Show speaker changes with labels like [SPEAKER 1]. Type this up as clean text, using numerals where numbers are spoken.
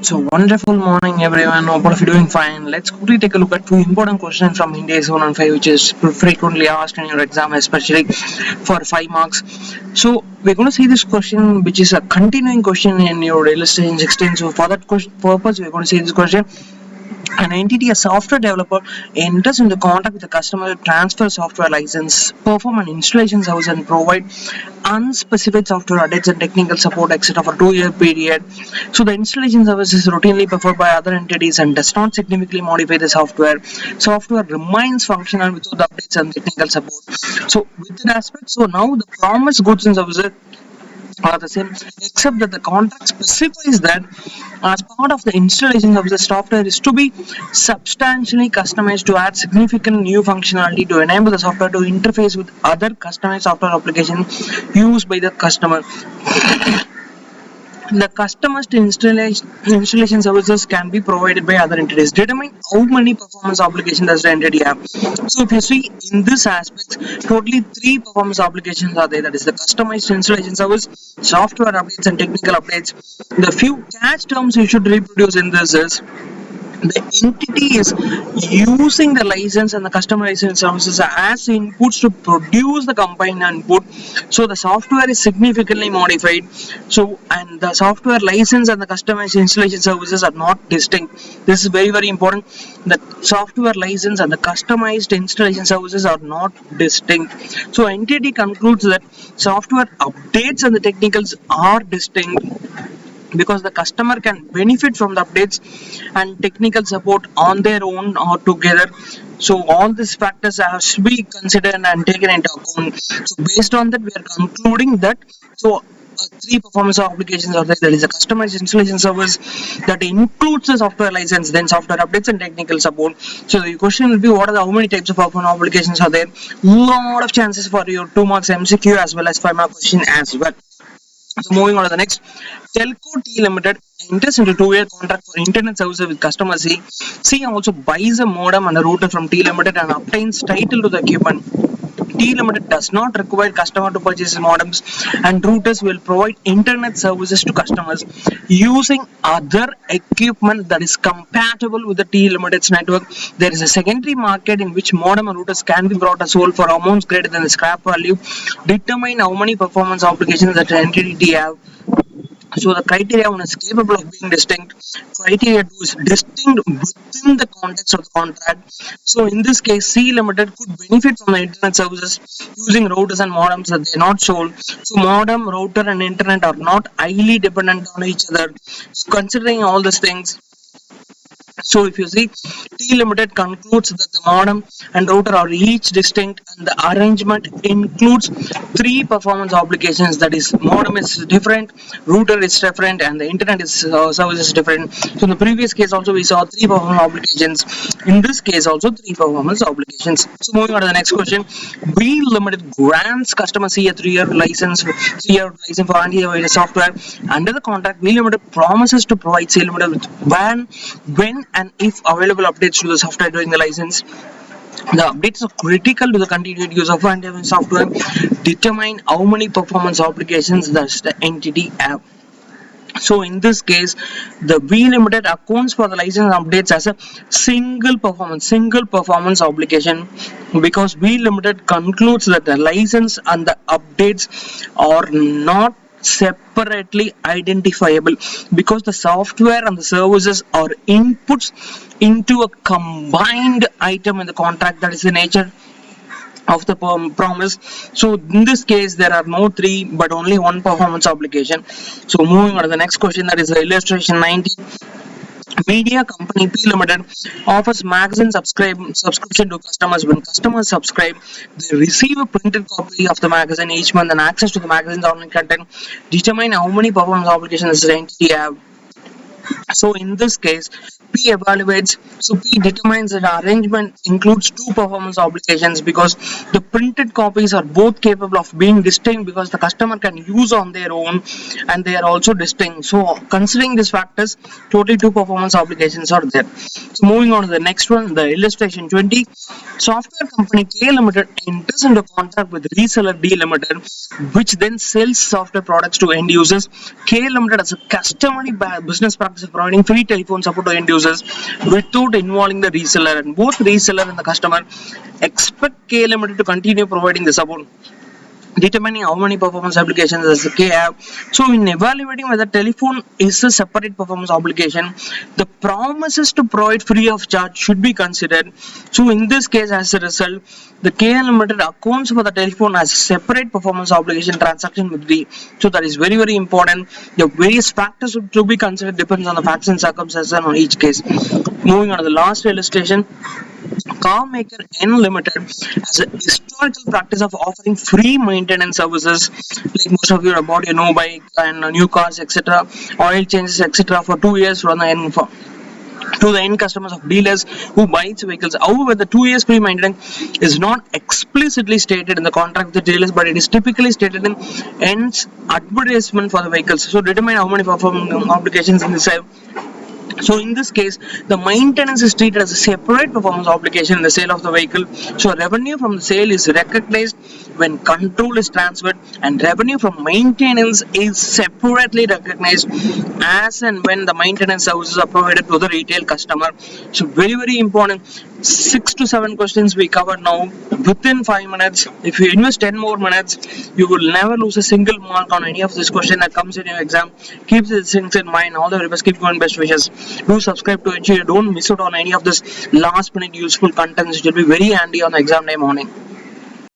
[SPEAKER 1] So wonderful morning everyone. Hope all of you doing fine. Let's quickly take a look at two important questions from Ind AS 1 and 5, which is frequently asked in your exam, especially for 5 marks. So we're going to see this question, which is a continuing question in your illustration 16. So for that purpose, we're going to see this question. An entity, a software developer, enters into contact with the customer to transfer software license, perform an installation service, and provide unspecified software updates and technical support, etc. for a 2-year period. So the installation service is routinely performed by other entities and does not significantly modify the software. Software remains functional without the updates and technical support. So with that aspect, so now the promised goods and services are the same, except that the contract specifies that as part of the installation of the software is to be substantially customized to add significant new functionality to enable the software to interface with other customized software applications used by the customer. The customer's installation services can be provided by other entities. Determine how many performance obligations does the entity have. So if you see in this aspect, totally 3 performance obligations are there. That is the customized installation service, software updates, and technical updates. The few catch terms you should reproduce in this is the entity is using the license and the customization services as inputs to produce the combined input. So the software is significantly modified. So and the software license and the customized installation services are not distinct. This is very important. The software license and the customized installation services are not distinct. So entity concludes that software updates and the technicals are distinct, because the customer can benefit from the updates and technical support on their own or together. So all these factors have to be considered and taken into account. So based on that, we are concluding that 3 performance obligations are there. There is a customized installation service that includes the software license, then software updates and technical support. So the question will be, what are how many types of performance obligations are there? Lot of chances for your 2 marks MCQ as well as 5 mark question as well. So moving on to the next, Telco T Limited enters into 2-year contract for internet services with customer C. C also buys a modem and a router from T Limited and obtains title to the equipment. T Limited does not require customer to purchase modems, and routers will provide internet services to customers using other equipment that is compatible with the T Limited's network. There is a secondary market in which modem and routers can be brought as sold for amounts greater than the scrap value. Determine how many performance obligations that an entity have. So the criteria 1 is capable of being distinct. Criteria 2 is distinct within the context of the contract. So in this case, C Limited could benefit from the internet services using routers and modems that they are not sold. So modem, router, and internet are not highly dependent on each other. So considering all these things, so if you see, T Limited concludes that the modem and router are each distinct, and the arrangement includes 3 performance obligations. That is, modem is different, router is different, and the internet is service is different. So in the previous case also we saw 3 performance obligations. In this case also 3 performance obligations. So moving on to the next question, V Limited grants customer C a 3-year license for antivirus software. Under the contract, V Limited promises to provide C Limited with when and if available updates to the software during the license. The updates are critical to the continued use of antivirus software. Determine how many performance obligations does the entity have. So in this case, the V Limited accounts for the license updates as a single performance obligation, because V Limited concludes that the license and the updates are not separately identifiable, because the software and the services are inputs into a combined item in the contract. That is the nature of the promise. So in this case, there are no 3 but only 1 performance obligation. So moving on to the next question, that is the illustration 90. Media company P Limited offers magazine subscription to customers. When customers subscribe, they receive a printed copy of the magazine each month and access to the magazine's online content. Determine how many performance obligations the entity have. So in this case, P evaluates. So P determines that the arrangement includes 2 performance obligations, because the printed copies are both capable of being distinct, because the customer can use on their own, and they are also distinct. So considering these factors, totally 2 performance obligations are there. So moving on to the next one, the illustration 20. Software company K Limited enters into contract with reseller D Limited, which then sells software products to end users. K Limited has a customary business practice of providing free telephone support to end users without involving the reseller, and both reseller and the customer expect KA Limited to continue providing the support. Determining how many performance obligations does the K have. So in evaluating whether telephone is a separate performance obligation, the promises to provide free of charge should be considered. So in this case, as a result, the KL Limited accounts for the telephone as a separate performance obligation transaction with V. So that is very, very important. The various factors to be considered depends on the facts and circumstances on each case. Moving on to the last illustration. Car maker N Limited has a historical practice of offering free maintenance services, like most of you are about your new bike and new cars, etc., oil changes, etc., for 2 years from the end to the end customers of dealers who buy its vehicles. However, the 2 years free maintenance is not explicitly stated in the contract with the dealers, but it is typically stated in N's advertisement for the vehicles. So determine how many performance obligations in this. So in this case, the maintenance is treated as a separate performance obligation in the sale of the vehicle. So revenue from the sale is recognized when control is transferred, and revenue from maintenance is separately recognized as and when the maintenance services are provided to the retail customer. So very, very important. 6 to 7 questions we covered now within 5 minutes. If you invest 10 more minutes, you will never lose a single mark on any of this question that comes in your exam. Keep these things in mind. All the very best. Keep going. Best wishes. Do subscribe to it. Don't miss out on any of this last minute useful content. It will be very handy on the exam day morning.